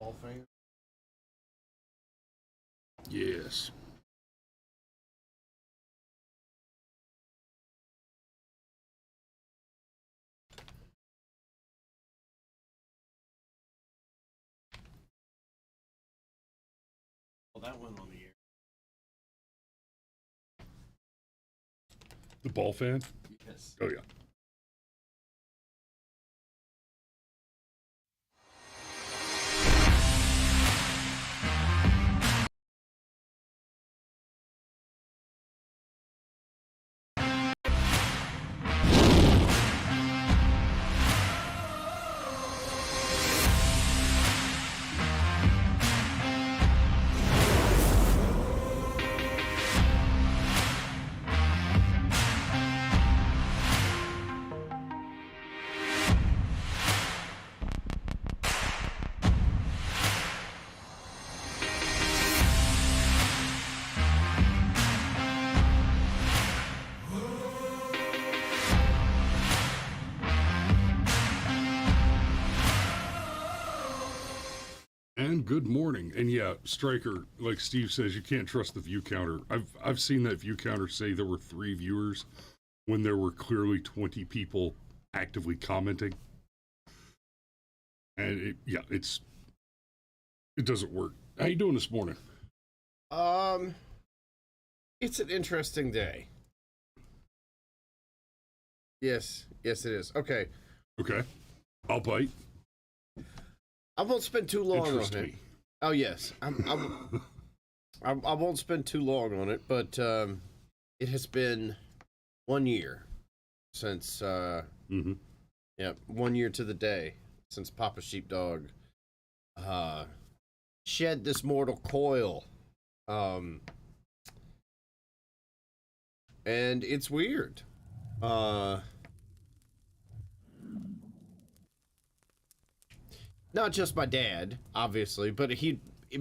Ball fan? Yes. Well, that went on the air. The ball fan? Yes. Oh, yeah. And good morning. And yeah, Stryker, like Steve says, you can't trust the view counter. I've seen that view counter say there were 3 viewers when there were clearly 20 people actively commenting. And it doesn't work. How you doing this morning? It's an interesting day. Yes, it is. Okay. Okay. I'll bite. I won't spend too long on it. Oh yes, I won't spend too long on it, but it has been 1 year since 1 year to the day since Papa Sheepdog shed this mortal coil, and it's weird. Not just my dad, obviously, but he'd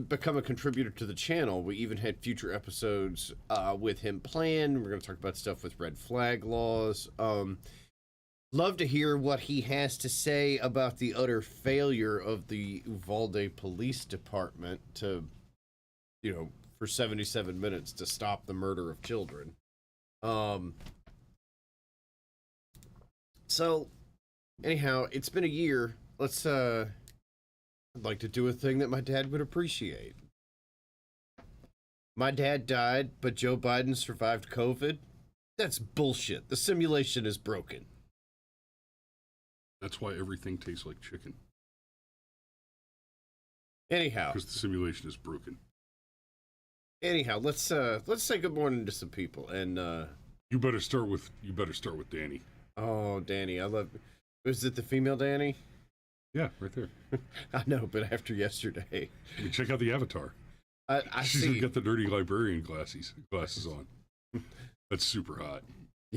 become a contributor to the channel. We even had future episodes with him planned. We're going to talk about stuff with red flag laws. Love to hear what he has to say about the utter failure of the Uvalde Police Department to, for 77 minutes to stop the murder of children. So, anyhow, it's been a year. Let's, I'd like to do a thing that my dad would appreciate. My dad died, but Joe Biden survived COVID. That's bullshit. The simulation is broken. That's why everything tastes like chicken. Anyhow, because the simulation is broken. Anyhow, let's say good morning to some people, and you better start with Danny. Oh, Danny, I love. Was it the female Danny? Yeah, right there. I know, but after yesterday. I mean, check out the avatar. She's got the dirty librarian glasses on. That's super hot.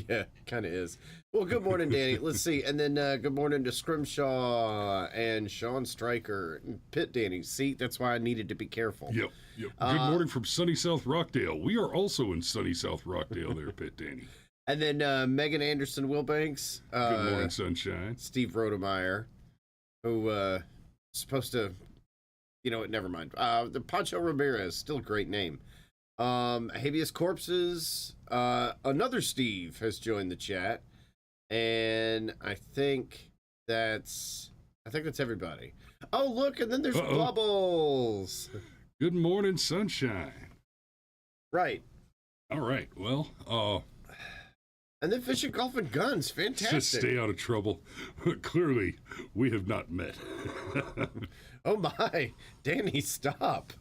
Yeah, kind of is. Well, good morning, Danny. Let's see. And then good morning to Scrimshaw and Sean Stryker and Pitt Danny. See, that's why I needed to be careful. Yep. Good morning from sunny South Rockdale. We are also in sunny South Rockdale there, Pitt Danny. And then Megan Anderson Wilbanks. Good morning, sunshine. Steve Rodemeyer, who supposed to, never mind. The Pancho Ramirez, still a great name. Habeas Corpses, another Steve has joined the chat, and I think that's everybody. Oh, look, and then there's Bubbles. Good morning, sunshine. Right. All right. Well, and then Fishing, Golf, and Guns. Fantastic. Just stay out of trouble. Clearly, we have not met. Oh my, Danny, stop.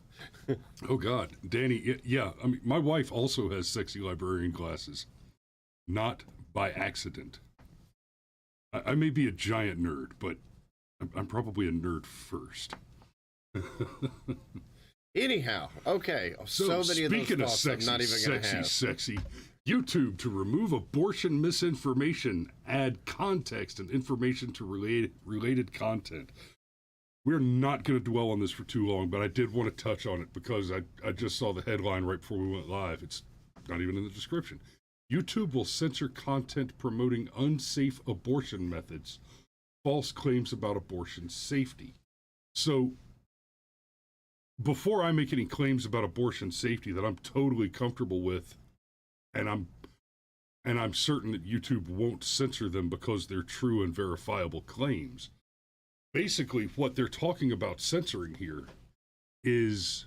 Oh God, Danny. Yeah, I mean, my wife also has sexy librarian glasses, not by accident. I may be a giant nerd, but I'm probably a nerd first. Anyhow, okay. So many of those thoughts sexy, I'm not even going to have. Sexy. YouTube to remove abortion misinformation, add context and information to related content. We're not going to dwell on this for too long, but I did want to touch on it because I just saw the headline right before we went live. It's not even in the description. YouTube will censor content promoting unsafe abortion methods, false claims about abortion safety. So before I make any claims about abortion safety that I'm totally comfortable with, and I'm certain that YouTube won't censor them because they're true and verifiable claims. Basically, what they're talking about censoring here is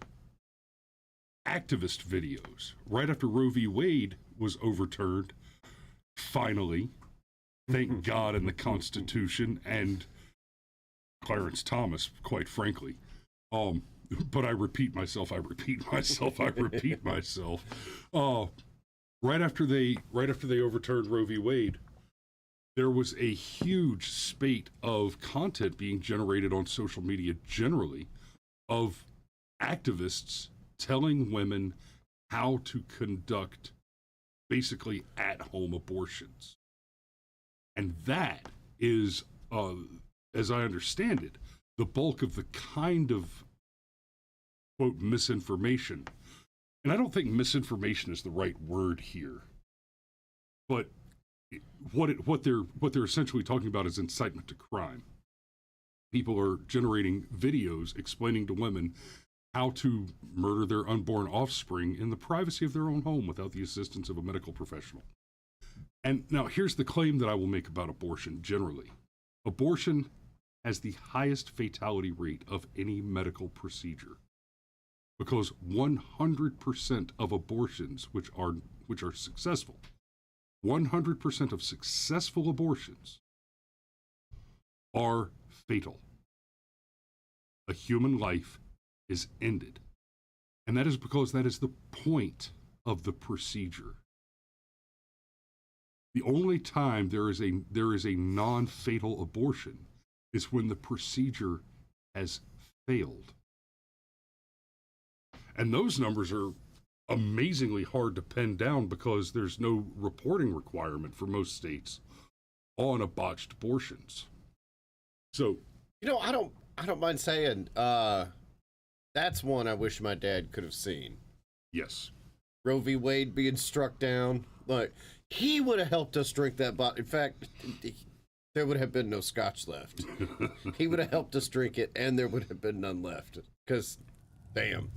activist videos. Right after Roe v. Wade was overturned, finally, thank God in the Constitution and Clarence Thomas, quite frankly. But I repeat myself. Right after they overturned Roe v. Wade, there was a huge spate of content being generated on social media generally of activists telling women how to conduct basically at-home abortions. And that is, as I understand it, the bulk of the kind of, quote, misinformation. And I don't think misinformation is the right word here. But what they're essentially talking about is incitement to crime. People are generating videos explaining to women how to murder their unborn offspring in the privacy of their own home without the assistance of a medical professional. And now here's the claim that I will make about abortion generally. Abortion has the highest fatality rate of any medical procedure, because 100% of abortions which are successful, 100% of successful abortions are fatal. A human life is ended. And that is because that is the point of the procedure. The only time there is a non-fatal abortion is when the procedure has failed. And those numbers are amazingly hard to pin down because there's no reporting requirement for most states on botched abortions. So, I don't mind saying that's one I wish my dad could have seen. yes. Roe v. Wade being struck down. Like, he would have helped us drink that bottle. In fact, there would have been no scotch left. He would have helped us drink it, and there would have been none left. Because, damn.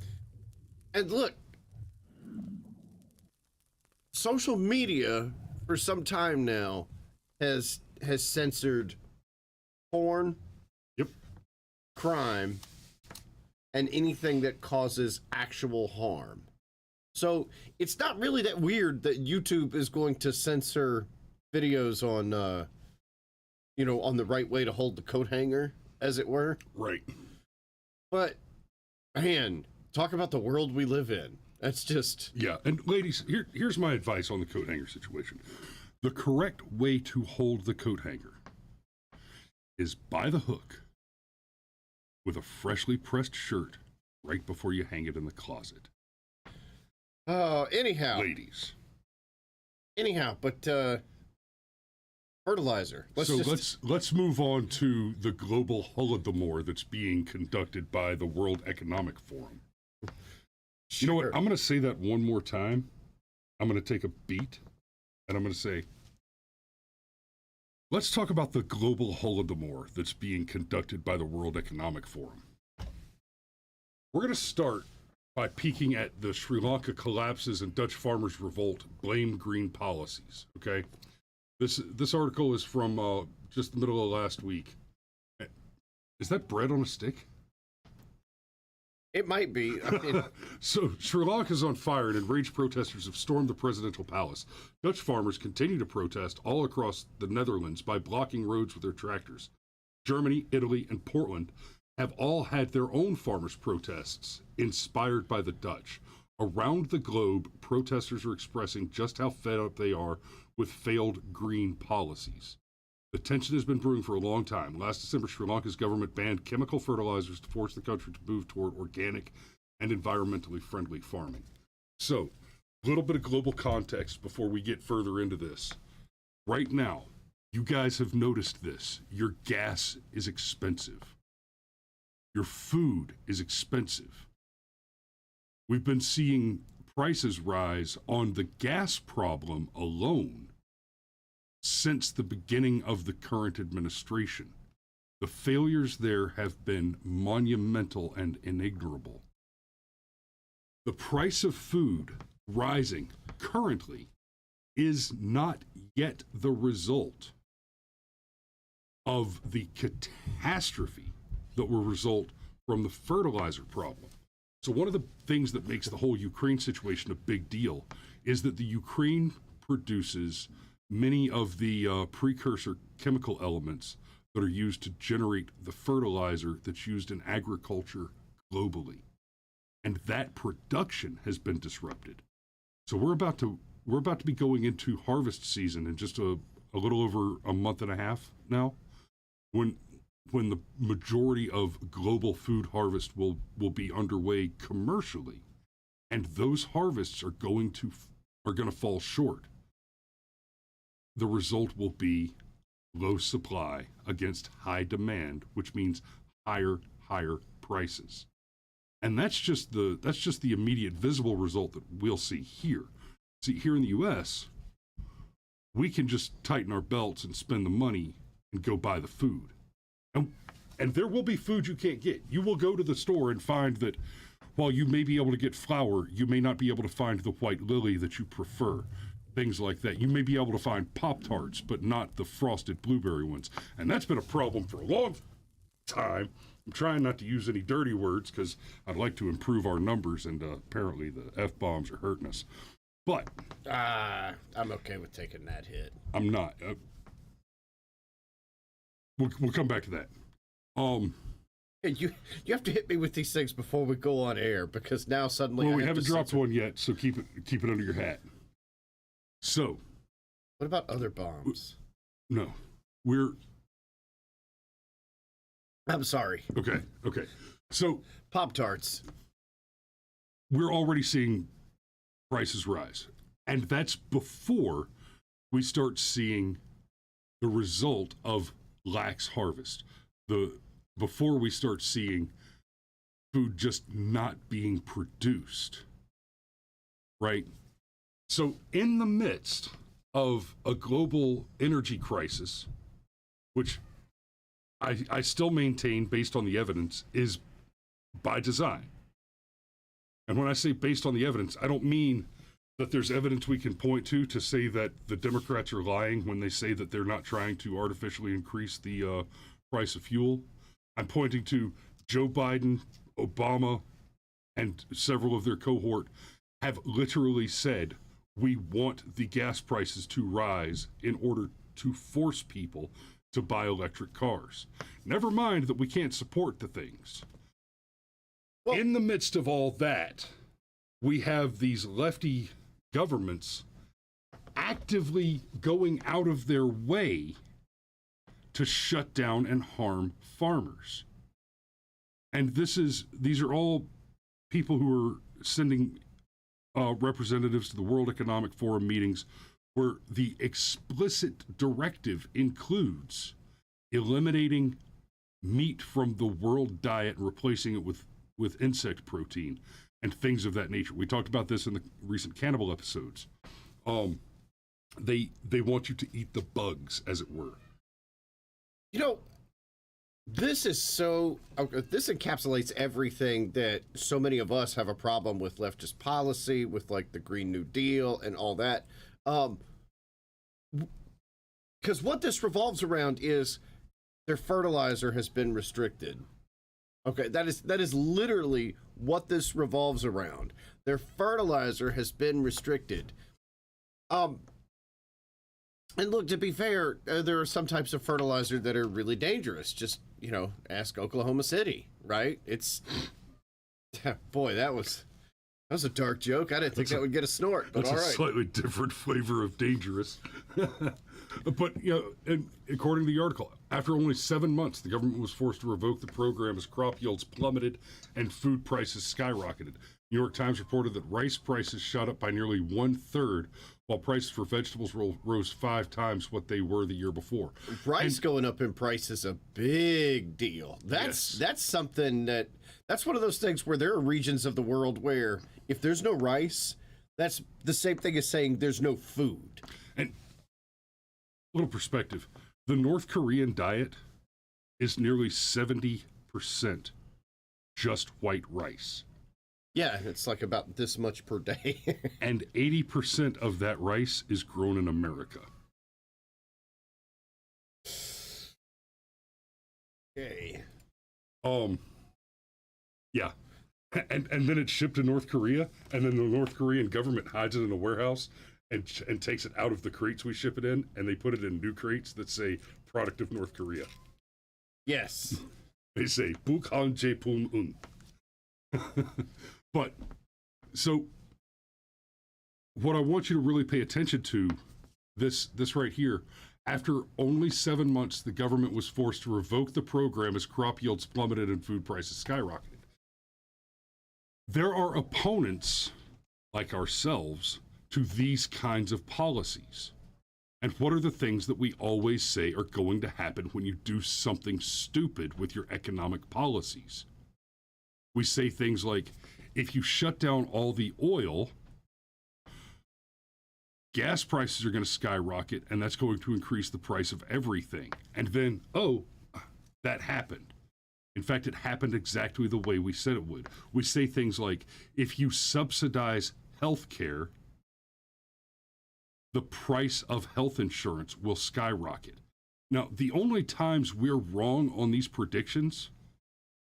And look, social media for some time now has censored porn, Yep. crime, and anything that causes actual harm. So it's not really that weird that YouTube is going to censor videos on, on the right way to hold the coat hanger, as it were. Right. But, man, talk about the world we live in. That's just... Yeah, and ladies, here's my advice on the coat hanger situation. The correct way to hold the coat hanger is by the hook with a freshly pressed shirt right before you hang it in the closet. Oh, anyhow. Ladies. Anyhow, but fertilizer. Let's move on to the global holodomor that's being conducted by the World Economic Forum. Sure. You know what? I'm going to say that one more time. I'm going to take a beat, and I'm going to say, let's talk about the global holodomor that's being conducted by the World Economic Forum. We're going to start by peeking at the Sri Lanka collapses and Dutch farmers revolt blame green policies, okay? This article is from just the middle of last week. Is that bread on a stick? It might be. I mean, So, Sri Lanka's on fire and enraged protesters have stormed the presidential palace. Dutch farmers continue to protest all across the Netherlands by blocking roads with their tractors. Germany, Italy, and Portland have all had their own farmers' protests, inspired by the Dutch. Around the globe, protesters are expressing just how fed up they are with failed green policies. The tension has been brewing for a long time. Last December, Sri Lanka's government banned chemical fertilizers to force the country to move toward organic and environmentally friendly farming. So, a little bit of global context before we get further into this. Right now, you guys have noticed this. Your gas is expensive. Your food is expensive. We've been seeing prices rise on the gas problem alone since the beginning of the current administration. The failures there have been monumental and inignorable. The price of food rising currently is not yet the result of the catastrophe that will result from the fertilizer problem. So one of the things that makes the whole Ukraine situation a big deal is that the Ukraine produces many of the precursor chemical elements that are used to generate the fertilizer that's used in agriculture globally. And that production has been disrupted. So we're about to be going into harvest season in just a little over a month and a half now, when the majority of global food harvest will be underway commercially, and those harvests are going to fall short. The result will be low supply against high demand, which means higher prices. And that's just the immediate visible result that we'll see here. See, here in the US, we can just tighten our belts and spend the money and go buy the food. And there will be food you can't get. You will go to the store and find that while you may be able to get flour, you may not be able to find the white lily that you prefer. Things like that. You may be able to find Pop-Tarts, but not the frosted blueberry ones. And that's been a problem for a long time. I'm trying not to use any dirty words because I'd like to improve our numbers, and apparently the F-bombs are hurting us. But I'm okay with taking that hit. I'm not. We'll come back to that. You have to hit me with these things before we go on air, because now suddenly we haven't dropped one yet, so keep it under your hat. So, what about other bombs? No, I'm sorry. Okay. So Pop-Tarts. We're already seeing prices rise, and that's before we start seeing the result of lax harvest. Before we start seeing food just not being produced, right? So in the midst of a global energy crisis, which I still maintain, based on the evidence, is by design. And when I say based on the evidence, I don't mean that there's evidence we can point to say that the Democrats are lying when they say that they're not trying to artificially increase the price of fuel. I'm pointing to Joe Biden, Obama, and several of their cohort have literally said, we want the gas prices to rise in order to force people to buy electric cars. Never mind that we can't support the things. Well, in the midst of all that, we have these lefty governments actively going out of their way to shut down and harm farmers. And these are all people who are sending representatives to the World Economic Forum meetings, where the explicit directive includes eliminating meat from the world diet and replacing it with insect protein and things of that nature. We talked about this in the recent cannibal episodes. They want you to eat the bugs, as it were. You know, this encapsulates everything that so many of us have a problem with leftist policy, with like the Green New Deal and all that. Because what this revolves around is their fertilizer has been restricted. Okay, that is literally what this revolves around. Their fertilizer has been restricted. And look, to be fair, there are some types of fertilizer that are really dangerous. Just, ask Oklahoma City, right? It's, boy, that was a dark joke. I didn't think that would get a snort, but all right. That's a slightly different flavor of dangerous. But, and according to the article, after only 7 months, the government was forced to revoke the program as crop yields plummeted and food prices skyrocketed. New York Times reported that rice prices shot up by nearly 1/3, while prices for vegetables rose 5 times what they were the year before. Rice going up in price is a big deal. That's something that's one of those things where there are regions of the world where if there's no rice, that's the same thing as saying there's no food. And a little perspective, the North Korean diet is nearly 70% just white rice. Yeah, it's like about this much per day. And 80% of that rice is grown in America. Okay. Yeah. And then it's shipped to North Korea, and then the North Korean government hides it in a warehouse and takes it out of the crates we ship it in, and they put it in new crates that say product of North Korea. Yes. They say Bukhan Jaepun Un. But so what I want you to really pay attention to, this right here, after only 7 months, the government was forced to revoke the program as crop yields plummeted and food prices skyrocketed. There are opponents like ourselves to these kinds of policies. And what are the things that we always say are going to happen when you do something stupid with your economic policies? We say things like, if you shut down all the oil, gas prices are going to skyrocket, and that's going to increase the price of everything. And then, oh, that happened. In fact, it happened exactly the way we said it would. We say things like, if you subsidize health care, the price of health insurance will skyrocket. Now, the only times we're wrong on these predictions,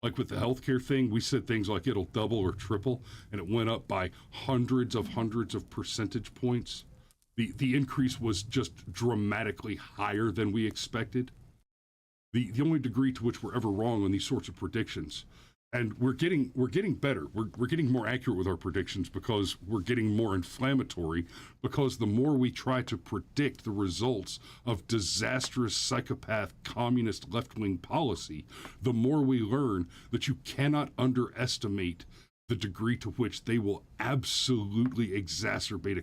like with the healthcare thing, we said things like it'll double or triple, and it went up by hundreds of percentage points. The increase was just dramatically higher than we expected. The only degree to which we're ever wrong on these sorts of predictions, and we're getting better. We're getting more accurate with our predictions because we're getting more inflammatory, because the more we try to predict the results of disastrous psychopath communist left-wing policy, the more we learn that you cannot underestimate the degree to which they will absolutely exacerbate a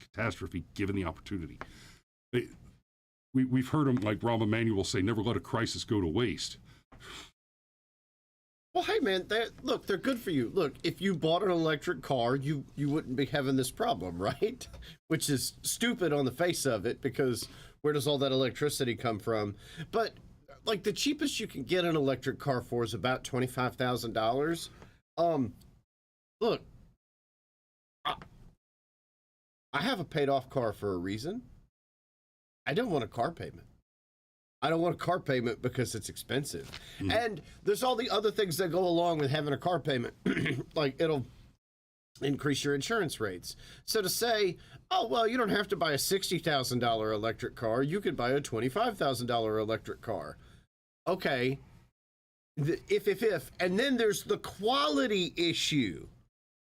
catastrophe given the opportunity. We've heard them, like Rahm Emanuel, say, never let a crisis go to waste. Well, hey, man, look, they're good for you. Look, if you bought an electric car, you wouldn't be having this problem, right? Which is stupid on the face of it, because where does all that electricity come from? But, like, the cheapest you can get an electric car for is about $25,000. Look, I have a paid-off car for a reason. I don't want a car payment. I don't want a car payment because it's expensive. And there's all the other things that go along with having a car payment. Like, it'll increase your insurance rates. So to say, oh, well, you don't have to buy a $60,000 electric car. You could buy a $25,000 electric car. Okay. If. And then there's the quality issue.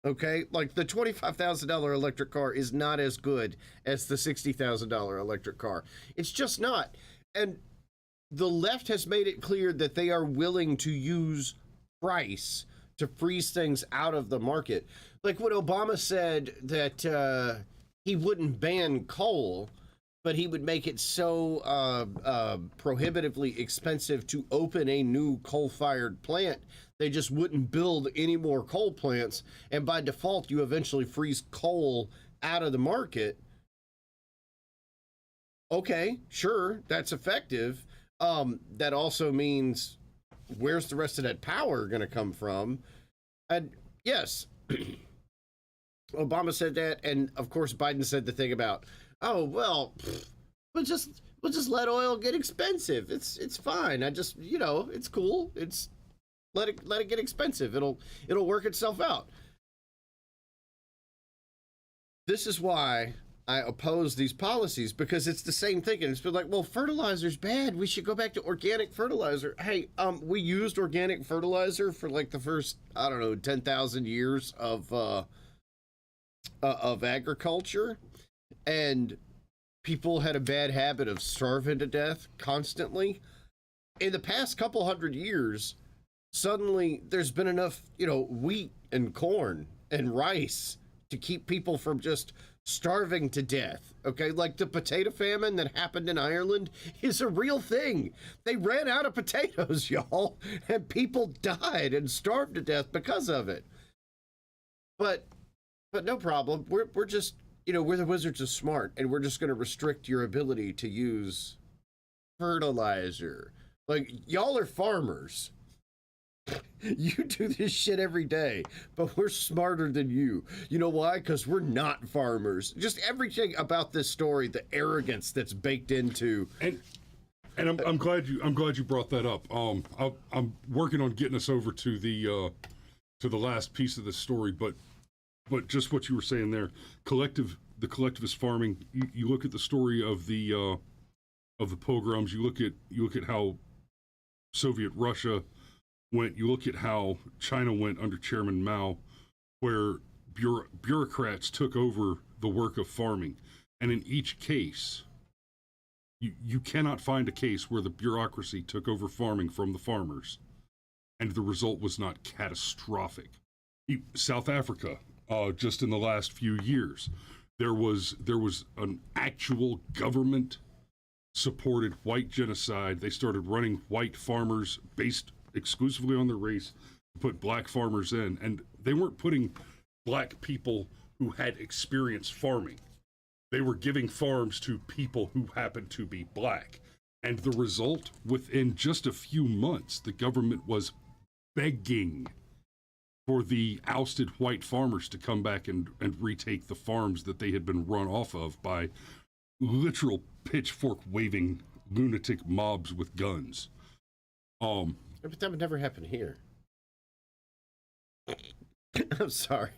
Okay, like the $25,000 electric car is not as good as the $60,000 electric car. It's just not. And the left has made it clear that they are willing to use price to freeze things out of the market. Like when Obama said that he wouldn't ban coal, but he would make it so prohibitively expensive to open a new coal-fired plant, they just wouldn't build any more coal plants, and by default, you eventually freeze coal out of the market. Okay, sure, that's effective. That also means, where's the rest of that power going to come from? And yes, Obama said that, and of course Biden said the thing about, oh well, we'll just let oil get expensive. It's fine. I just, it's cool. It's let it get expensive. It'll work itself out. This is why I oppose these policies, because it's the same thing. And it's been like, well, fertilizer's bad. We should go back to organic fertilizer. Hey, we used organic fertilizer for like the first, 10,000 years of agriculture, and people had a bad habit of starving to death constantly. In the past couple hundred years, suddenly there's been enough, wheat and corn and rice to keep people from just starving to death. Okay, like the potato famine that happened in Ireland is a real thing. They ran out of potatoes, y'all, and people died and starved to death because of it. But no problem. We're just, we're the wizards of smart, and we're just going to restrict your ability to use fertilizer. Like, y'all are farmers. You do this shit every day, but we're smarter than you. You know why? Because we're not farmers. Just everything about this story, the arrogance that's baked into. And I'm glad you brought that up. I'm working on getting us over to the last piece of the story, but just what you were saying there, the collectivist farming. You look at the story of the pogroms. You look at how Soviet Russia went. You look at how China went under Chairman Mao, where bureaucrats took over the work of farming, and in each case. You cannot find a case where the bureaucracy took over farming from the farmers, and the result was not catastrophic. South Africa, just in the last few years, there was an actual government-supported white genocide. They started running white farmers based exclusively on their race, put black farmers in, and they weren't putting black people who had experience farming. They were giving farms to people who happened to be black. And the result, within just a few months, the government was begging for the ousted white farmers to come back and retake the farms that they had been run off of by literal pitchfork-waving lunatic mobs with guns. But that would never happen here. I'm sorry.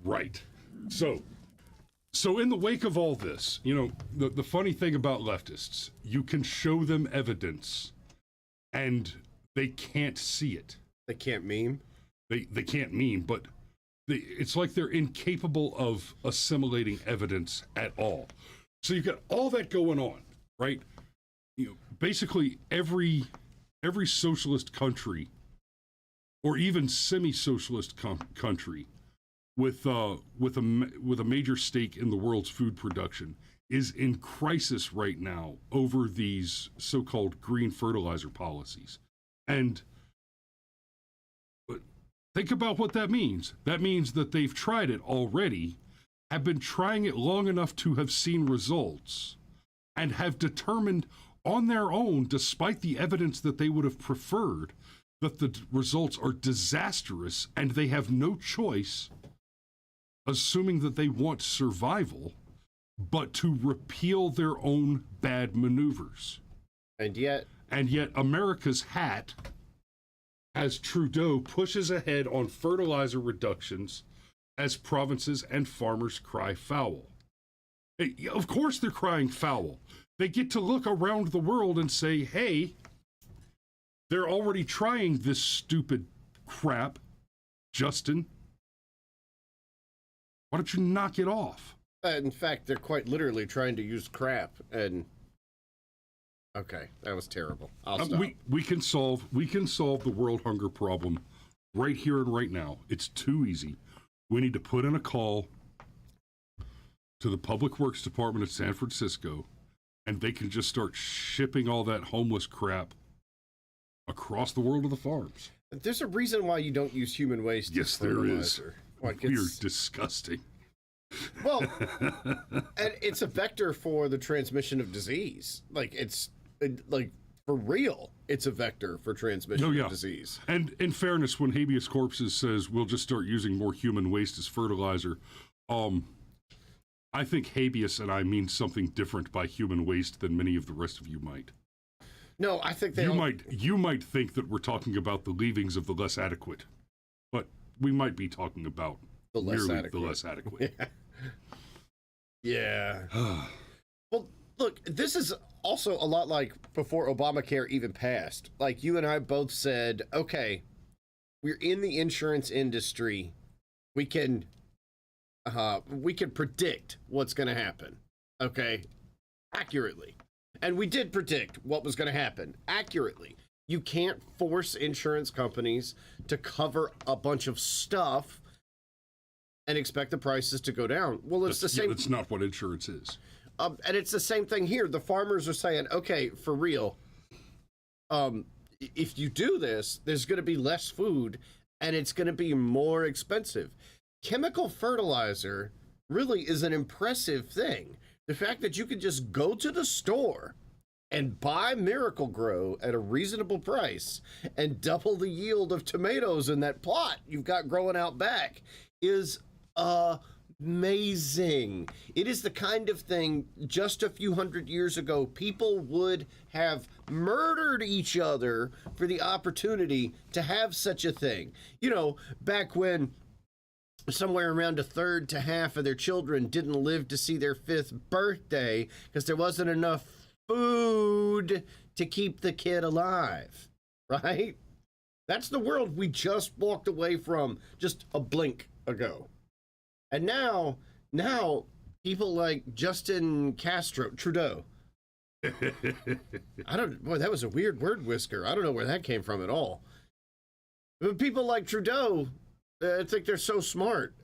Right. So in the wake of all this, the funny thing about leftists, you can show them evidence and they can't see it. They can't meme? They can't meme, but it's like they're incapable of assimilating evidence at all. So you've got all that going on, right? Basically every socialist country, or even semi-socialist country, with a major stake in the world's food production, is in crisis right now over these so-called green fertilizer policies. And think about what that means. That means that they've tried it already, have been trying it long enough to have seen results, and have determined on their own, despite the evidence that they would have preferred, that the results are disastrous, and they have no choice, assuming that they want survival, but to repeal their own bad maneuvers. And yet America's hat, as Trudeau pushes ahead on fertilizer reductions as provinces and farmers cry foul. Of course they're crying foul. They get to look around the world and say, hey, they're already trying this stupid crap, Justin. Why don't you knock it off? In fact, they're quite literally trying to use crap. And okay, that was terrible. I'll stop. We can solve the world hunger problem right here and right now. It's too easy. We need to put in a call to the Public Works Department of San Francisco, and they can just start shipping all that homeless crap across the world to the farms. There's a reason why you don't use human waste. Yes, there is. Like, we're disgusting. Well, and it's a vector for the transmission of disease. Like, for real, it's a vector for transmission of disease. And in fairness, when Habeas Corpus says we'll just start using more human waste as fertilizer, I think habeas and I mean something different by human waste than many of the rest of you might. No, I think you might think that we're talking about the leavings of the less adequate, but we might be talking about the less adequate. Yeah. Well, look, this is also a lot like before Obamacare even passed. Like, you and I both said, okay, we're in the insurance industry. We can predict what's going to happen, okay, accurately. And we did predict what was going to happen accurately. You can't force insurance companies to cover a bunch of stuff and expect the prices to go down. Well, it's the same. That's not what insurance is. And it's the same thing here. The farmers are saying, okay, for real, if you do this, there's going to be less food and it's going to be more expensive. Chemical fertilizer really is an impressive thing. The fact that you can just go to the store and buy Miracle-Gro at a reasonable price and double the yield of tomatoes in that plot you've got growing out back is amazing. It is the kind of thing just a few hundred years ago people would have murdered each other for the opportunity to have such a thing. You know, back when somewhere around a third to half of their children didn't live to see their 5th birthday because there wasn't enough food to keep the kid alive, right? That's the world we just walked away from just a blink ago. And now people like Justin Trudeau. Boy, that was a weird word whisker. I don't know where that came from at all. But people like Trudeau, I think they're so smart.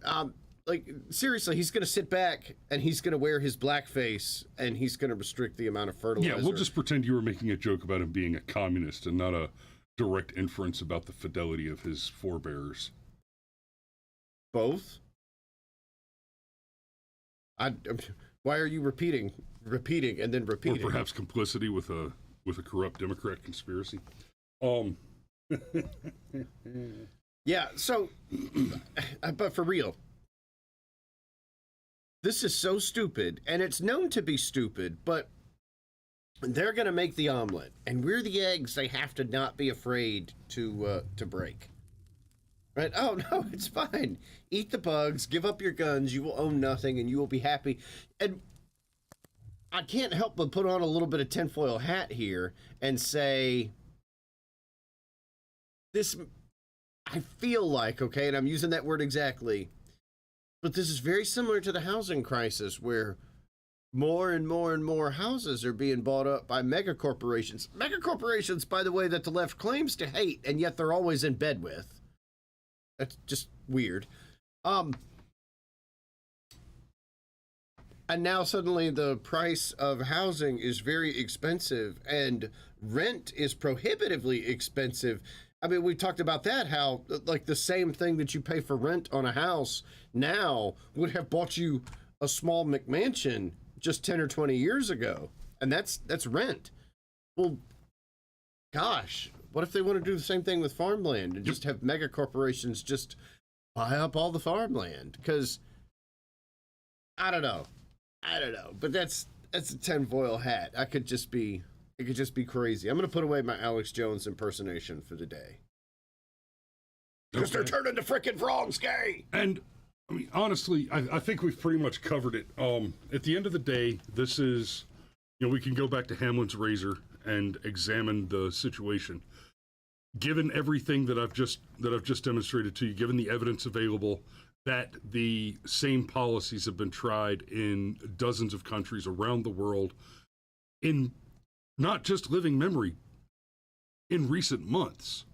Like, seriously, he's going to sit back and he's going to wear his blackface and he's going to restrict the amount of fertilizer. Yeah, we'll just pretend you were making a joke about him being a communist and not a direct inference about the fidelity of his forebears. Both? Why are you repeating and then repeating? Or perhaps complicity with a corrupt Democrat conspiracy. Yeah, so, but for real, this is so stupid, and it's known to be stupid, but they're going to make the omelet, and we're the eggs they have to not be afraid to break. Right? Oh, no, it's fine. Eat the bugs, give up your guns, you will own nothing, and you will be happy. And I can't help but put on a little bit of tinfoil hat here and say, this, I feel like, okay, and I'm using that word exactly, but this is very similar to the housing crisis where more and more and more houses are being bought up by mega corporations. Mega corporations, by the way, that the left claims to hate, and yet they're always in bed with. That's just weird. And now suddenly the price of housing is very expensive and rent is prohibitively expensive. I mean, we talked about that, how like the same thing that you pay for rent on a house now would have bought you a small McMansion just 10 or 20 years ago. And that's rent. Well, gosh, what if they want to do the same thing with farmland and just have mega corporations just buy up all the farmland? Because I don't know, but that's a tinfoil hat. It could just be crazy. I'm going to put away my Alex Jones impersonation for the day. Because they're turning to frickin' frogs gay. And, I mean, honestly, I think we've pretty much covered it. At the end of the day, this is, you know, we can go back to Hamlin's razor and examine the situation. Given everything that I've just demonstrated to you, given the evidence available, that the same policies have been tried in dozens of countries around the world in not just living memory, in recent months.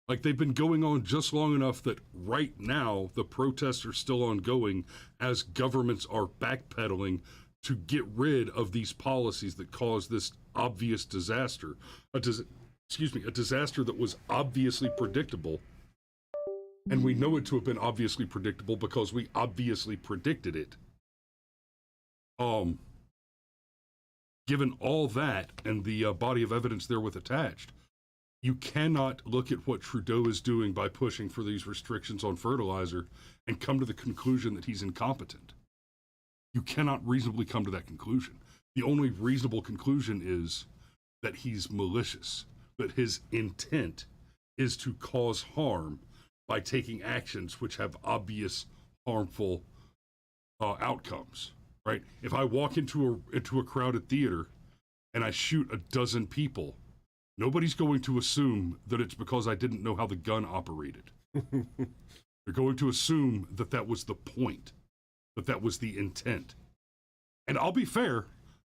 Like, they've been going on just long enough that right now the protests are still ongoing as governments are backpedaling to get rid of these policies that cause this obvious disaster. A disaster that was obviously predictable. And we know it to have been obviously predictable because we obviously predicted it. Given all that and the body of evidence therewith attached, you cannot look at what Trudeau is doing by pushing for these restrictions on fertilizer and come to the conclusion that he's incompetent. You cannot reasonably come to that conclusion. The only reasonable conclusion is that he's malicious, that his intent is to cause harm by taking actions which have obvious harmful outcomes, right? If I walk into a crowded theater and I shoot a dozen people, nobody's going to assume that it's because I didn't know how the gun operated. They're going to assume that that was the point, that that was the intent. And I'll be fair,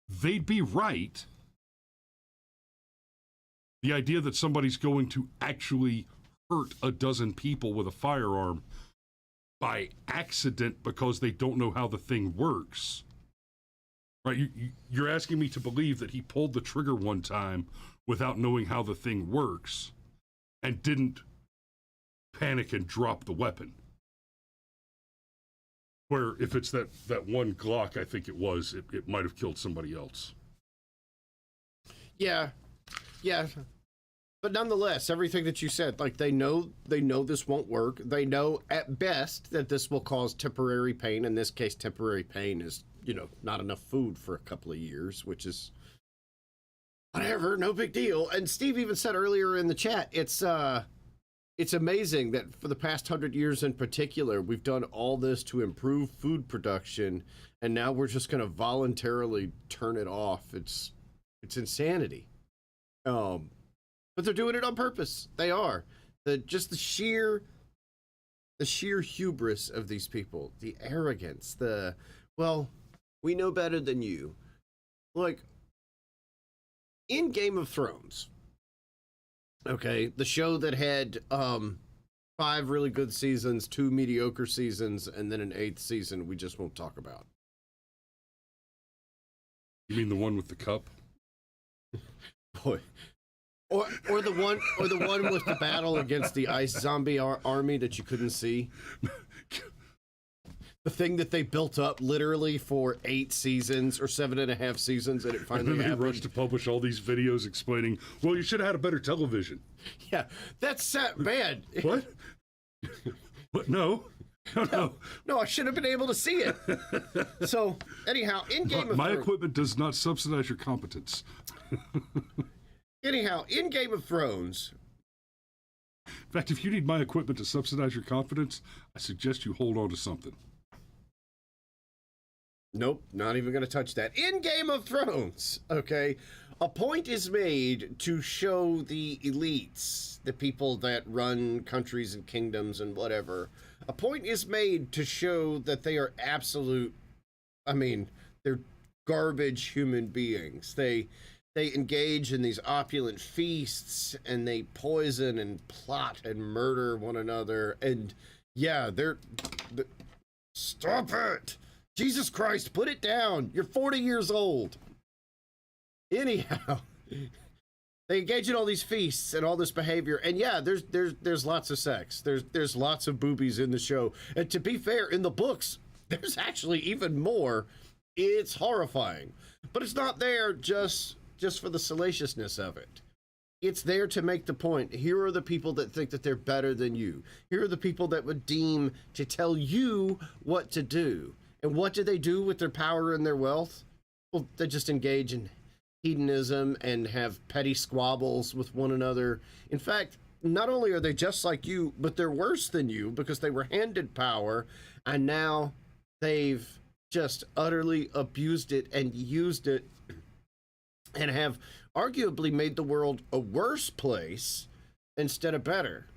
they'd be right. The idea that somebody's going to actually hurt a dozen people with a firearm by accident because they don't know how the thing works, right? You're asking me to believe that he pulled the trigger one time without knowing how the thing works and didn't panic and drop the weapon. Where if it's that one Glock, I think it was, it might have killed somebody else. Yeah, yeah. But nonetheless, everything that you said, like they know this won't work. They know at best that this will cause temporary pain. In this case, temporary pain is, not enough food for a couple of years, which is whatever, no big deal. And Steve even said earlier in the chat, it's amazing that for the past 100 years in particular, we've done all this to improve food production, and now we're just going to voluntarily turn it off. It's insanity. But they're doing it on purpose. They are. The sheer hubris of these people, the arrogance, we know better than you. Like, in Game of Thrones, okay, the show that had 5 really good seasons, 2 mediocre seasons, and then an 8th season we just won't talk about. You mean the one with the cup? Boy. Or the one with the battle against the ice zombie army that you couldn't see. The thing that they built up literally for 8 seasons or 7.5 seasons, and it finally and then happened. They rushed to publish all these videos explaining, well, you should have had a better television. Yeah, that's bad. What? What? No, I should have been able to see it. So, anyhow, in Game of Thrones... My equipment does not subsidize your competence. Anyhow, in Game of Thrones... In fact, if you need my equipment to subsidize your confidence, I suggest you hold on to something. Nope, not even going to touch that. In Game of Thrones, okay, a point is made to show the elites, the people that run countries and kingdoms and whatever. A point is made to show that they are they're garbage human beings. They engage in these opulent feasts, and they poison and plot and murder one another. And yeah, they're stop it! Jesus Christ, put it down! You're 40 years old. Anyhow, they engage in all these feasts and all this behavior, and yeah, there's lots of sex. There's lots of boobies in the show. And to be fair, in the books, there's actually even more. It's horrifying, but it's not there just for the salaciousness of it. It's there to make the point. Here are the people that think that they're better than you. Here are the people that would deem to tell you what to do. And what do they do with their power and their wealth? Well, they just engage in hedonism and have petty squabbles with one another. In fact, not only are they just like you, but they're worse than you because they were handed power, and now they've just utterly abused it and used it, and have arguably made the world a worse place instead of better.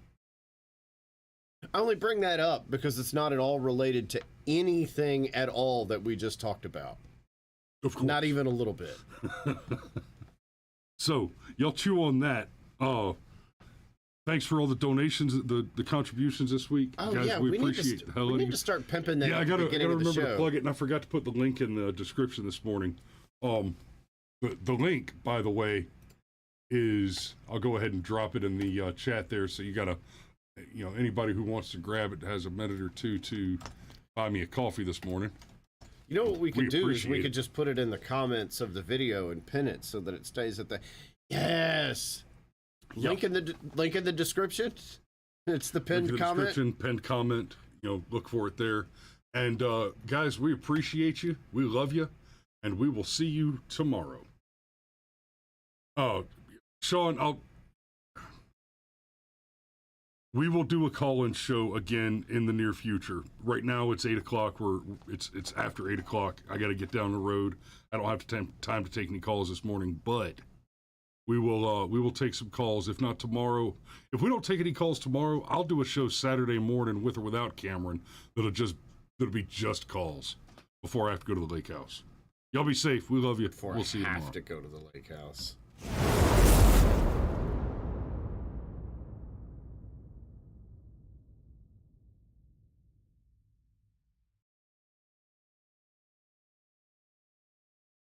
I only bring that up because it's not at all related to anything at all that we just talked about. Of course. Not even a little bit. So, y'all chew on that. Thanks for all the donations, the contributions this week. Oh, guys, yeah, we appreciate the hell out of you. We need to start pimping that. Yeah, I gotta remember to plug it. it, and I forgot to put the link in the description this morning. The link, by the way, is, I'll go ahead and drop it in the chat there, so you gotta, anybody who wants to grab it has a minute or two to buy me a coffee this morning. You know what we could do is we could just put it in the comments of the video and pin it so that it stays at the... Yes! Link in the description. It's the pinned comment. Description, pinned comment. Look for it there. And guys, we appreciate you. We love you, and we will see you tomorrow. Sean, we will do a call-in show again in the near future. Right now, it's 8 o'clock. It's after 8 o'clock. I got to get down the road. I don't have time to take any calls this morning, but we will take some calls. If not tomorrow, if we don't take any calls tomorrow, I'll do a show Saturday morning with or without Cameron. That'll be just calls before I have to go to the lake house. Y'all be safe. We love you. Before we'll see you tomorrow. I have to go to the lake house.